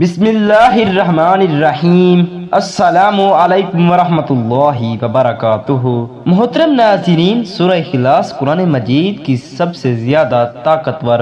بسم اللہ الرحمن الرحیم۔ السلام علیکم ورحمۃ اللہ وبرکاتہ۔ محترم ناظرین، سورہ اخلاص قرآن مجید کی سب سے زیادہ طاقتور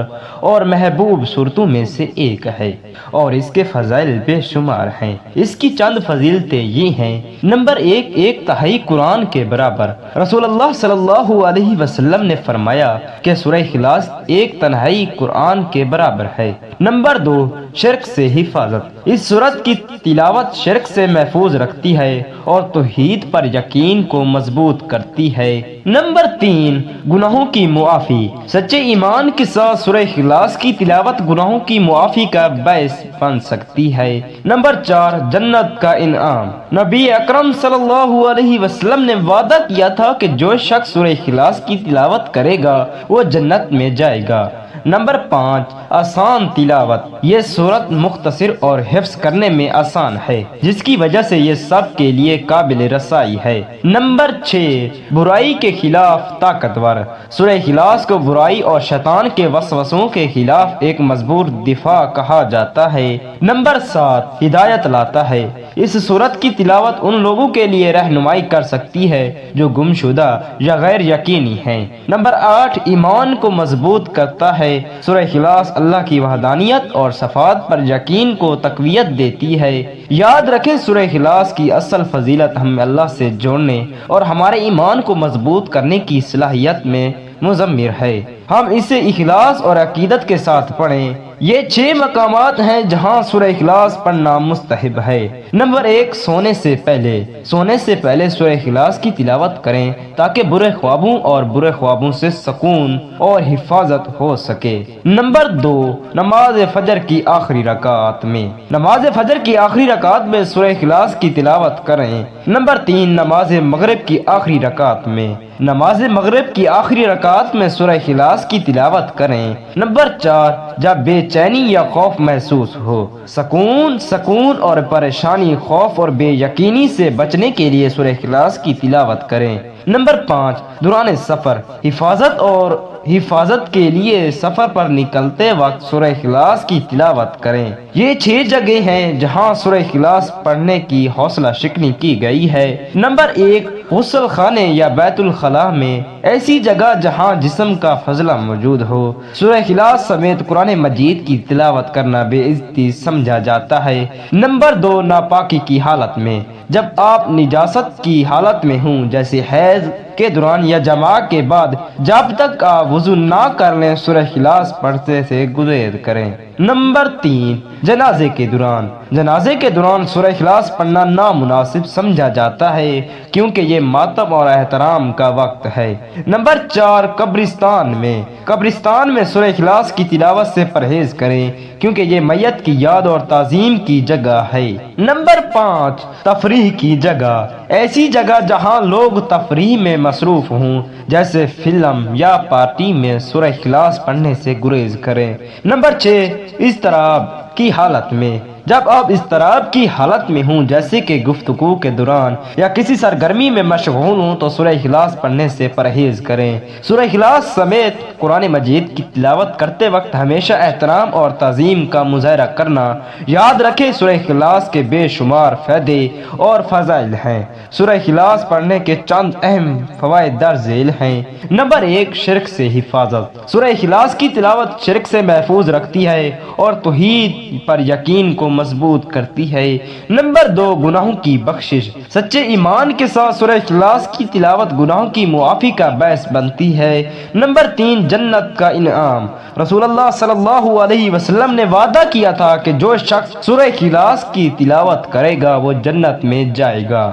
اور محبوب صورتوں میں سے ایک ہے اور اس کے فضائل بے شمار ہیں۔ اس کی چند فضیلتیں یہ ہیں: نمبر ایک تہائی قرآن کے برابر۔ رسول اللہ صلی اللہ علیہ وسلم نے فرمایا کہ سورہ اخلاص ایک تنہائی قرآن کے برابر ہے۔ نمبر دو، شرک سے حفاظت۔ اس سورت کی تلاوت شرک سے محفوظ رکھتی ہے اور توحید پر یقین کو مضبوط کرتی ہے۔ نمبر تین، گناہوں کی معافی۔ سچے ایمان کے ساتھ سورہ اخلاص کی تلاوت گناہوں کی معافی کا باعث بن سکتی ہے۔ نمبر چار، جنت کا انعام۔ نبی اکرم صلی اللہ علیہ وسلم نے وعدہ کیا تھا کہ جو شخص سورہ اخلاص کی تلاوت کرے گا وہ جنت میں جائے گا۔ نمبر پانچ، آسان تلاوت۔ یہ سورت مختصر اور حفظ کرنے میں آسان ہے، جس کی وجہ سے یہ سب کے لیے قابل رسائی ہے۔ نمبر چھ، برائی کے خلاف طاقتور۔ سورہ اخلاص کو برائی اور شیطان کے وسوسوں کے خلاف ایک مضبوط دفاع کہا جاتا ہے۔ نمبر سات، ہدایت لاتا ہے۔ اس سورت کی تلاوت ان لوگوں کے لیے رہنمائی کر سکتی ہے جو گمشدہ یا غیر یقینی ہیں۔ نمبر آٹھ، ایمان کو مضبوط کرتا ہے۔ سورہ اخلاص اللہ کی وحدانیت اور صفات پر یقین کو تقویت دیتی ہے۔ یاد رکھیں، سورہ اخلاص کی اصل فضیلت ہمیں اللہ سے جوڑنے اور ہمارے ایمان کو مضبوط کرنے کی صلاحیت میں مضمر ہے۔ ہم اسے اخلاص اور عقیدت کے ساتھ پڑھیں۔ یہ 6 مقامات ہیں جہاں سورہ اخلاص پڑھنا مستحب ہے۔ نمبر ایک، سونے سے پہلے۔ سونے سے پہلے سورہ اخلاص کی تلاوت کریں تاکہ برے خوابوں اور برے خوابوں سے سکون اور حفاظت ہو سکے۔ نمبر دو، نماز فجر کی آخری رکعت میں۔ نماز فجر کی آخری رکعت میں سورہ اخلاص کی تلاوت کریں۔ نمبر تین، نماز مغرب کی آخری رکعت میں۔ نماز مغرب کی آخری رکعت میں سورہ اخلاص کی تلاوت کریں۔ نمبر چار، جب بے چینی یا خوف محسوس ہو، سکون اور پریشانی، خوف اور بے یقینی سے بچنے کے لیے سورہ اخلاص کی تلاوت کریں۔ نمبر پانچ، دوران سفر، حفاظت کے لیے سفر پر نکلتے وقت سورہ اخلاص کی تلاوت کریں۔ یہ 6 جگہ ہیں جہاں سورہ اخلاص پڑھنے کی حوصلہ شکنی کی گئی ہے۔ نمبر ایک، غسل خانے یا بیت الخلاء میں، ایسی جگہ جہاں جسم کا فضلہ موجود ہو۔ سورہ اخلاص سمیت قرآن مجید کی تلاوت کرنا بے عزتی سمجھا جاتا ہے۔ نمبر دو، ناپاکی کی حالت میں، جب آپ نجاست کی حالت میں ہوں، جیسے حیض کے دوران یا جماع کے بعد، جب تک آپ وضو نہ کر لیں سورہ اخلاص پڑھتے سے گریز کریں۔ نمبر تین، جنازے کے دوران۔ جنازے کے دوران سورہ اخلاص پڑھنا نامناسب سمجھا جاتا ہے کیونکہ یہ ماتم اور احترام کا وقت ہے۔ نمبر چار، قبرستان میں سورہ اخلاص کی تلاوت سے پرہیز کریں کیونکہ یہ میت کی یاد اور تعظیم کی جگہ ہے۔ نمبر پانچ، تفریح کی جگہ، ایسی جگہ جہاں لوگ تفریح میں مصروف ہوں، جیسے فلم یا پارٹی میں سورہ اخلاص پڑھنے سے گریز کریں۔ نمبر چھ، اضطراب کی حالت میں، جب آپ اضطراب کی حالت میں ہوں، جیسے کہ گفتگو کے دوران یا کسی سرگرمی میں مشغول ہوں، تو سورہ اخلاص پڑھنے سے پرہیز کریں۔ سورہ اخلاص سمیت قرآن مجید کی تلاوت کرتے وقت ہمیشہ احترام اور تعظیم کا مظاہرہ کرنا۔ یاد رکھیں، سورہ اخلاص کے بے شمار فائدے اور فضائل ہیں۔ سورہ اخلاص پڑھنے کے چند اہم فوائد درج ذیل ہیں۔ نمبر ایک، شرک سے حفاظت۔ سورہ اخلاص کی تلاوت شرک سے محفوظ رکھتی ہے اور توحید پر یقین کو مضبوط کرتی ہے۔ نمبر دو، گناہوں کی بخشش۔ سچے ایمان کے ساتھ سورہ اخلاص کی تلاوت گناہوں کی معافی کا باعث بنتی ہے۔ نمبر تین، جنت کا انعام۔ رسول اللہ صلی اللہ علیہ وسلم نے وعدہ کیا تھا کہ جو شخص سورہ اخلاص کی تلاوت کرے گا وہ جنت میں جائے گا۔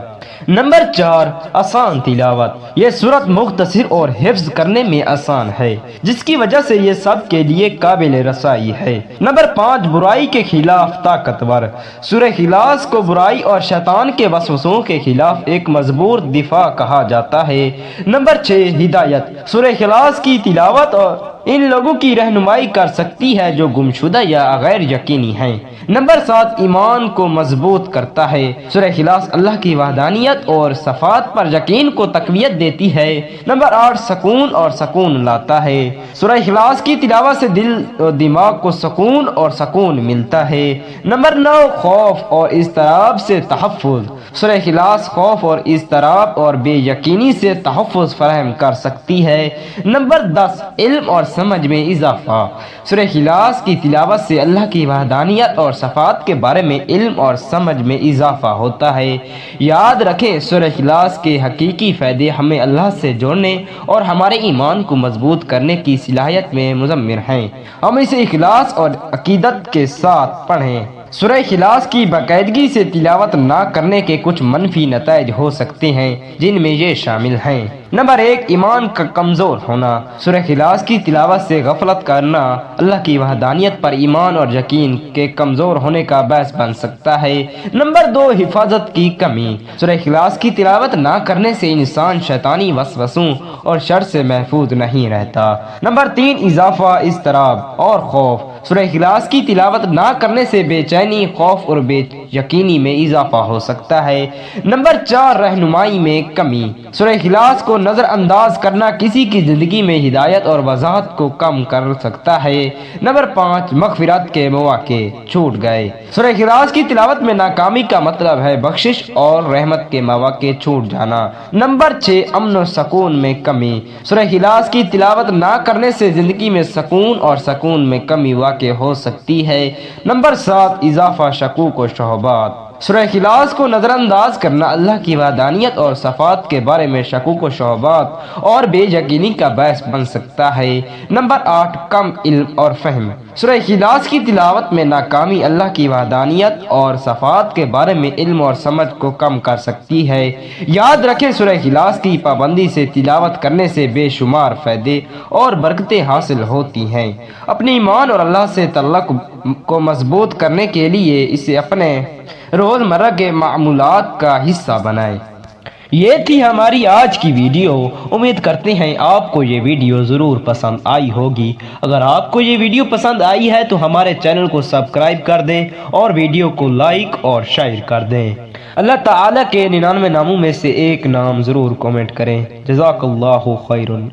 نمبر چار، آسان تلاوت۔ یہ سورت مختصر اور حفظ کرنے میں آسان ہے، جس کی وجہ سے یہ سب کے لیے قابل رسائی ہے۔ نمبر پانچ، برائی کے خلاف طاقتور۔ سورہ اخلاص کو برائی اور شیطان کے وسوسوں کے خلاف ایک مضبوط دفاع کہا جاتا ہے۔ نمبر چھ، ہدایت۔ سورہ اخلاص کی تلاوت اور ان لوگوں کی رہنمائی کر سکتی ہے جو گمشدہ یا غیر یقینی ہیں۔ نمبر 7، ایمان کو مضبوط کرتا ہے۔ سورہ اخلاص اللہ کی وحدانیت اور صفات پر یقین کو تقویت دیتی ہے۔ نمبر 8، سکون لاتا ہے۔ سورہ اخلاص کی تلاوت سے دل و دماغ کو سکون ملتا ہے۔ نمبر 9، خوف اور اضطراب سے تحفظ۔ سورہ اخلاص خوف اور اضطراب اور بے یقینی سے تحفظ فراہم کر سکتی ہے۔ نمبر 10، علم اور سمجھ میں اضافہ۔ سورہ اخلاص کی تلاوت سے اللہ کی وحدانیت اور صفات کے بارے میں علم اور سمجھ میں اضافہ ہوتا ہے۔ یاد رکھیں، سورہ اخلاص کے حقیقی فائدے ہمیں اللہ سے جوڑنے اور ہمارے ایمان کو مضبوط کرنے کی صلاحیت میں مضمر ہیں۔ ہم اسے اخلاص اور عقیدت کے ساتھ پڑھیں۔ سورہ اخلاص کی باقاعدگی سے تلاوت نہ کرنے کے کچھ منفی نتائج ہو سکتے ہیں، جن میں یہ شامل ہیں۔ نمبر 1، ایمان کا کمزور ہونا۔ سورہ اخلاص کی تلاوت سے غفلت کرنا اللہ کی وحدانیت پر ایمان اور یقین کے کمزور ہونے کا باعث بن سکتا ہے۔ نمبر 2، حفاظت کی کمی۔ سورہ اخلاص کی تلاوت نہ کرنے سے انسان شیطانی وسوسوں اور شر سے محفوظ نہیں رہتا۔ نمبر 3، اضافہ اضطراب اور خوف۔ سورہ اخلاص کی تلاوت نہ کرنے سے بے چینی، خوف اور بے یقینی میں اضافہ ہو سکتا ہے۔ نمبر 4، رہنمائی میں کمی۔ سورہ اخلاص کو نظر انداز کرنا کسی کی زندگی میں ہدایت اور وضاحت کو کم کر سکتا ہے۔ نمبر 5، مغفرت کے مواقع چھوٹ گئے۔ سورہ اخلاص کی تلاوت میں ناکامی کا مطلب ہے بخشش اور رحمت کے مواقع چھوٹ جانا۔ نمبر 6، امن و سکون میں کمی۔ سورہ اخلاص کی تلاوت نہ کرنے سے زندگی میں سکون میں کمی واقع ہو سکتی ہے۔ نمبر 7، اضافہ شکوک و شبہات۔ سورہ اخلاص کو نظر انداز کرنا اللہ کی وحدانیت اور صفات کے بارے میں شکوک و شبہات اور بے یقینی کا باعث بن سکتا ہے۔ نمبر 8، کم علم اور فہم۔ سورہ اخلاص کی تلاوت میں ناکامی اللہ کی وحدانیت اور صفات کے بارے میں علم اور سمجھ کو کم کر سکتی ہے۔ یاد رکھیں، سورہ اخلاص کی پابندی سے تلاوت کرنے سے بے شمار فائدے اور برکتیں حاصل ہوتی ہیں۔ اپنے ایمان اور اللہ سے تعلق کو مضبوط کرنے کے لیے اسے اپنے روزمرہ کے معمولات کا حصہ بنائیں۔ یہ تھی ہماری آج کی ویڈیو۔ امید کرتے ہیں آپ کو یہ ویڈیو ضرور پسند آئی ہوگی۔ اگر آپ کو یہ ویڈیو پسند آئی ہے تو ہمارے چینل کو سبسکرائب کر دیں اور ویڈیو کو لائک اور شیئر کر دیں۔ اللہ تعالیٰ کے 99 ناموں میں سے ایک نام ضرور کمنٹ کریں۔ جزاک اللہ خیرن۔